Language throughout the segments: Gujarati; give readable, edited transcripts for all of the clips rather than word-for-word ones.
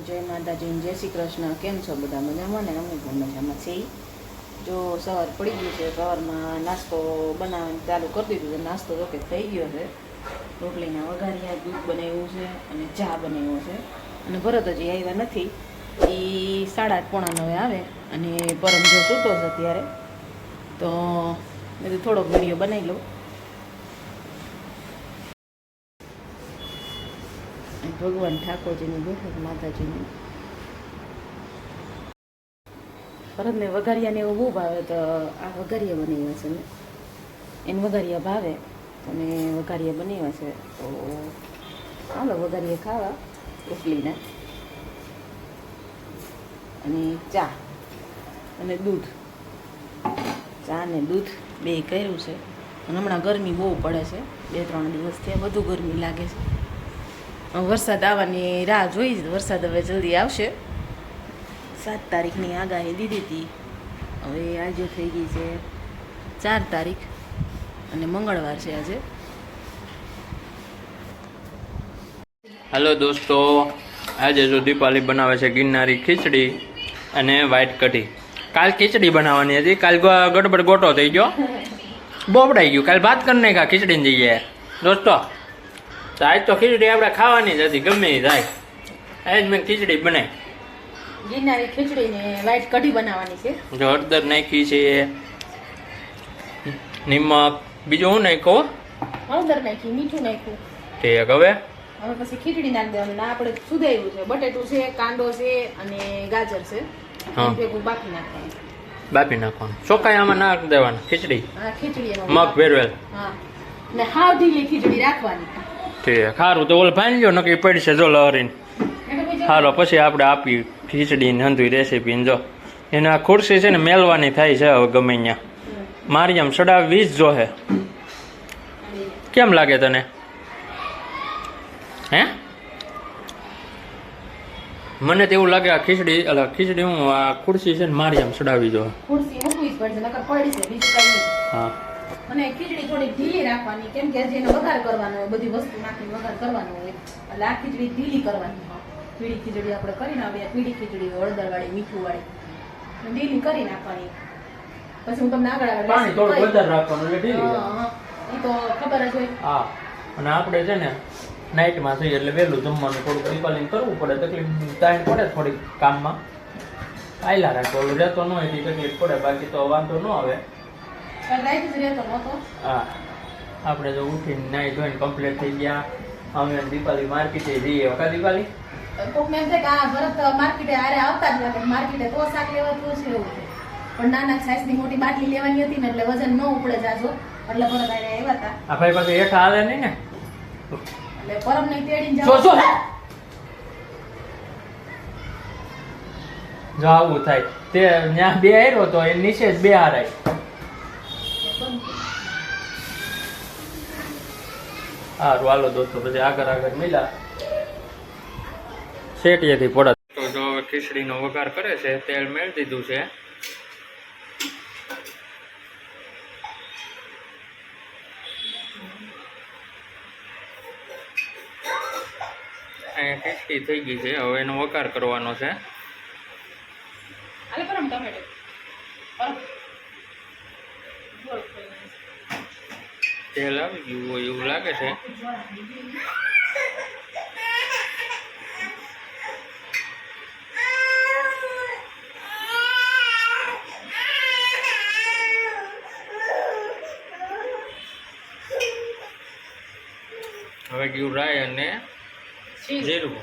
जय माताजी जय श्री कृष्ण। केम छो बधा मजामां ने? अमे पण मजामां छीए। जो सवार पड़ी गई है, सवारमां नास्तो बनावવાનું चालू कर दीधुं छे। नास्तो तो के थई गयो छे। रोटलीना वघारिया, दूध बनाव्युं छे अने चा बनाव्यो छे। अने भरत हजी आव्या नथी। ई 8:30 પોણા 9 આવે અને પરમ જો સૂતો છે અત્યારે, તો મેં તો થોડોક વિડીયો બનાવી લઉં। ભગવાન ઠાકોરજીની બેઠક માતાજીની ભરતને વઘારિયાને એવું બહુ ભાવે, તો આ વઘારિયા બનાવ્યા છે ને એને વઘારિયા ભાવે તો મેં વઘારિયા બનાવ્યા છે। તો હાલો વઘારિયા ખાવા રોટલીના અને ચા અને દૂધ, ચા ને દૂધ બે કર્યું છે। અને હમણાં ગરમી બહુ પડે છે, 2-3 દિવસથી વધુ ગરમી લાગે છે। વરસાદ આવવાની રાહ જોઈ છે, વરસાદ હવે જલ્દી આવશે। 7 તારીખની આગાહી દીધી હતી, હવે આજે થઈ ગઈ છે 4 તારીખ અને મંગળવાર છે આજે। हेलो दोस्तों, आज जो दीपाली बनावे छे गिरनारी खीचड़ी अने व्हाइट कढ़ी। काल खीचड़ी बनावानी हती, काल गड़बड़ गोटो थई गयो, बोबड़ाई गयो। काल बात करने का खीचड़ी ने जइए दोस्तों, तो आज तो खीचड़ी आपणे खावानी ज हती, गमे ई थाय। आज मैं खीचड़ी बनाई, गिरनारी खीचड़ी ने व्हाइट कढ़ी बनावानी छे। जो हळदर नाखी छे, निमक, बीजું હું નાખ્યો? હળદર નાખી, મીઠું નાખ્યું। ઠીક, હવે પછી ખીચડી નાખી દેવાની। ના આપણે સુધાર્યું છે, બટેટું છે, કાંદો છે અને ગાજર છે, હા, ભેગું બાફી નાખવાનું। બાફી નાખવાનું, ચોખાઈ આમાં નાખ દેવાનું ખીચડી, હા ખીચડી એમાં મગ ભેરવેલ। હા, ને હાવ ઢીલી ખીચડી રાખવાની। ઠીક, સારું તો ઓલ ભાઈ લ્યો નક્કી પડશે જો લહરીને। હાલો પછી આપણે આપી ખીચડી ને હંધુઈ રેસીપી જો એને આ ખુરશી છે ને મેલવાની થાય છે હવે ગમે ત્યાં। મારી આમ સડાવી જ જોહે। કેમ લાગે તને? હે, મને તો એવું લાગે આ ખીચડી હું આ ખુરશી છે ને મારી આમ સડાવી જો। ખુરશી મૂકવી જ પડશે, નકર પડી છે, બીજું કઈ નહીં। હા, અને ખીચડી થોડી ઢીલી રાખવાની, કેમ કે જેને વઘાર કરવાનો હોય, બધી વસ્તુ નાખીને વઘાર કરવાનો હોય, એટલે આ ખીચડી ઢીલી કરવાની। પીળી ખીચડી આપણે કરીને આવીએ, પીળી ખીચડી હળદરવાળી, મીઠુંવાળી ઢીલી કરી નાખવાની। પછી હું તમને આગળ પાણી થોડું વધારે રાખવાનું એટલે ઢીલી। હા, એ તો ખબર જ હોય। હા, અને આપણે છે ને નાઇટમાં થઈએ એટલે વહેલું જમવાનું થોડુંક દીપાલીને કરવું પડે, તકલીફ ટાઈમ પડે થોડીક કામમાં, આયલા રાખો ઓલું રહેતો ન હોય એટલી તકલીફ પડે, બાકી તો વાંધો ન આવે। હા, આપણે જો ઉઠીને નાઈ ધોઈને કમ્પ્લીટ થઈ ગયા, અમે દીપાલી માર્કેટે જઈએ। કા દીપાલી કોકને એમ થાય કે આ ભરત માર્કેટે આરે આવતા જ નથી, માર્કેટે તો શાક લેવા તો છે એવું છે, પણ નાના સાઈઝની મોટી બાટલી લેવાની હતી ને એટલે વજન ન ઉપડે જાજો, એટલે ભરત આરે આવ્યા હતા। આ ભાઈ પાસે હેઠા હાલે નહીં ને, એટલે પરમ નહીં તેડીને જો જાવ જો આવું થાય તે ત્યાં બે આવ્યો તો એ નીચે જ બે હારાય। સારું હાલો દોસ્તો, પછી આગળ મિલા શેટીએથી પડે તો જો ખીચડીનો વઘાર કરે છે, તેલ મેળ દીધું છે। અહીંયા ખીચડી થઈ ગઈ છે, હવે એનો વઘાર કરવાનો છે। તેલ આવી ગયું હોય એવું લાગે છે। હવે ગયું રાઈ અને જીરું।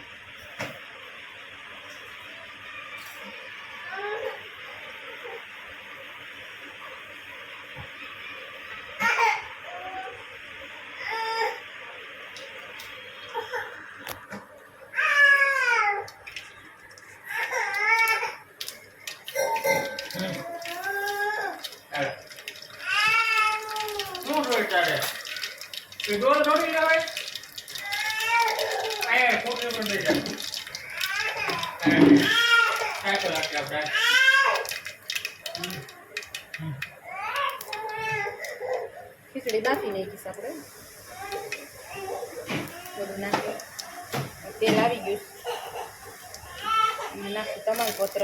ખીચડી બાફી નાખીશ આપણે, બધું નાખી, તેલ આવી ગયું। નાખશું તમાલપત્ર,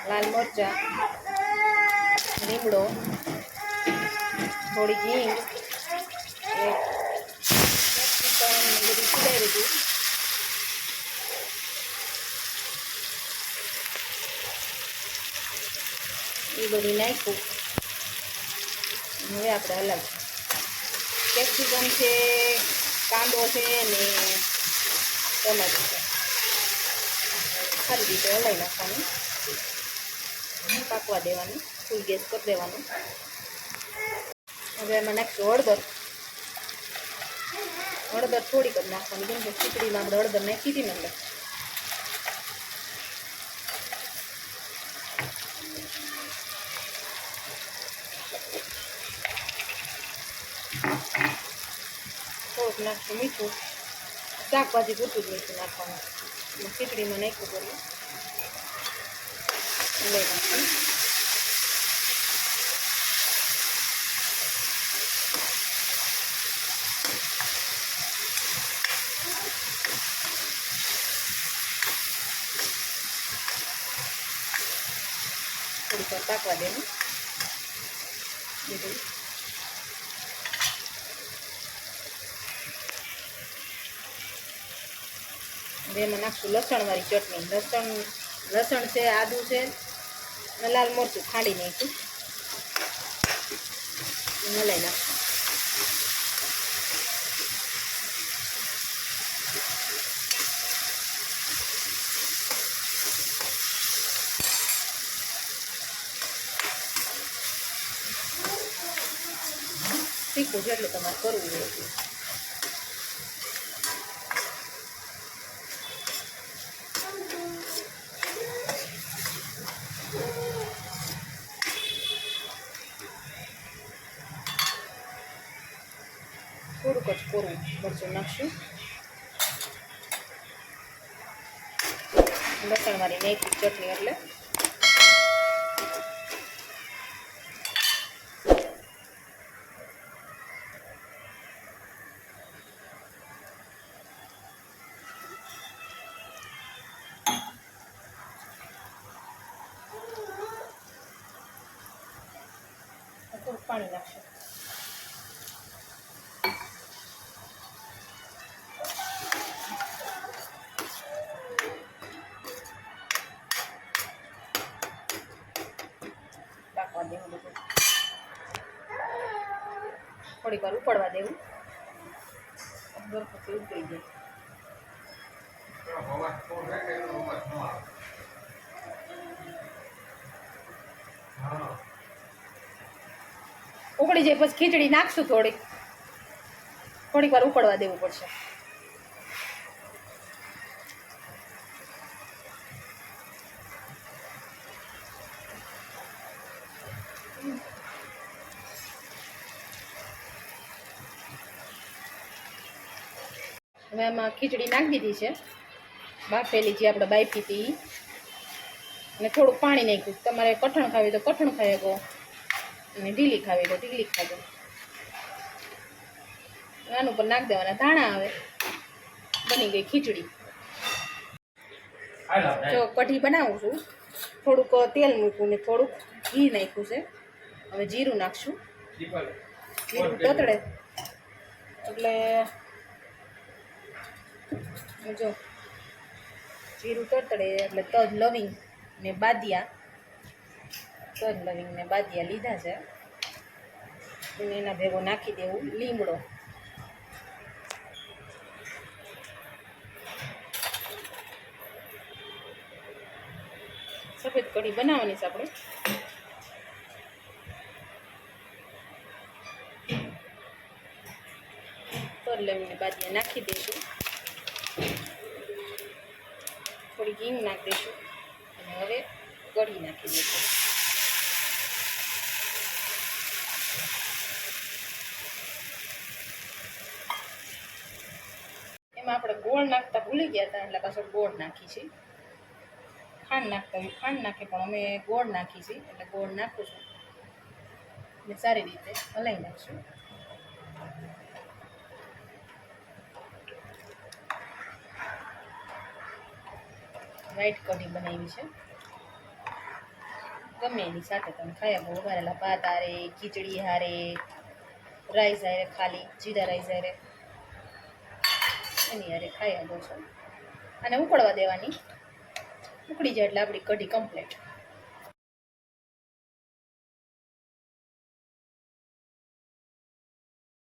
લાલ મરચાં, લીમડો, થોડી હિંગ, બધું ખીલાઈ દીધું. એ બધું નાખ્યું. હવે આપણે હલાવીશું. કેપ્સિકમ છે, કાંદો છે ને ટમાટું છે. સારી રીતે હલાવી નાખવાનું, પાકવા દેવાનું, ફૂલ ગેસ કરી દેવાનું. હવે એમાં નાખશું હળદર. હળદર થોડીક જ નાખવાની, કેમ કે ખીચડીમાં આપણે હળદર નાખી હતી ને એટલે. થોડુંક નાખશું મીઠું, શાકભાજી પૂરતું જ મીઠું નાખવાનું. ખીચડીમાં નાખ્યું કરીએ લઈ નાખશું. થોડીક વાર પાકવા દેવું બધું. હવે એમાં નાખશું લસણવાળી ચટણી. લસણ છે, આદું છે અને લાલ મરચું ખાંડી નાખ્યું, મલાઈ નાખશું. તીખું જેટલું તમારે કરવું હોય એટલું. થોડુંક જ કોરું મરચું નાખશું. લસણવાળી નાખી ચટણી એટલે થોડુંક પાણી નાખશું. પાકવા દેવું બધું. થોડીક વાર ઉકળવા દેવું, પછી ઉકળી જાય. ઉકળી જાય પછી ખીચડી નાખશું. થોડીક વાર ઉકળવા દેવું પડશે. હવે આમાં ખીચડી નાખી દીધી છે, બાફેલી જે આપણે બાફી હતી, અને થોડુંક પાણી નાખ્યું. તમારે કઠણ ખાવી તો કઠણ ખાઈ શકો, અને ઢીલી ખાવી તો ઢીલી ખાજો. આનું પર નાખી દેવાના ધાણા. આવે બની ગઈ ખીચડી. જો કઢી બનાવું છું, થોડુંક તેલ મૂક્યું ને થોડુંક ઘી નાખ્યું છે. હવે જીરું નાખશું. જીરું તતડે એટલે જો જીરું તતડે એટલે તજ લવિંગ ને બાદિયા લીધા છે. અને એના ભેગો નાખી દેવું લીમડો. સફેદ કઢી બનાવવાની છે આપણે. તજ લવિંગ બાદિયા નાખી દઈશું. થોડી હિંગ નાખી દઈશું અને હવે કઢી નાખી દઈશું. એમાં આપણે ગોળ નાખતા ભૂલી ગયા હતા એટલે પાછળ ગોળ નાખી છે. ખાંડ નાખતા હોય ખાંડ નાખે, પણ અમે ગોળ નાખી છે એટલે ગોળ નાખું છું અને સારી રીતે હલાવી નાખશું. વ્હાઈટ કઢી બનાવી છે. ગમે એની સાથે તમે ખાઈ શકો. વઘારેલા ભાત હારે, ખીચડી હારે, રાઈસ હારે, ખાલી જીરા રાઈસ હારે એની હારે ખાઈ શકો છો. અને ઉકળવા દેવાની. ઉકળી જાય એટલે આપણી કઢી કમ્પ્લીટ.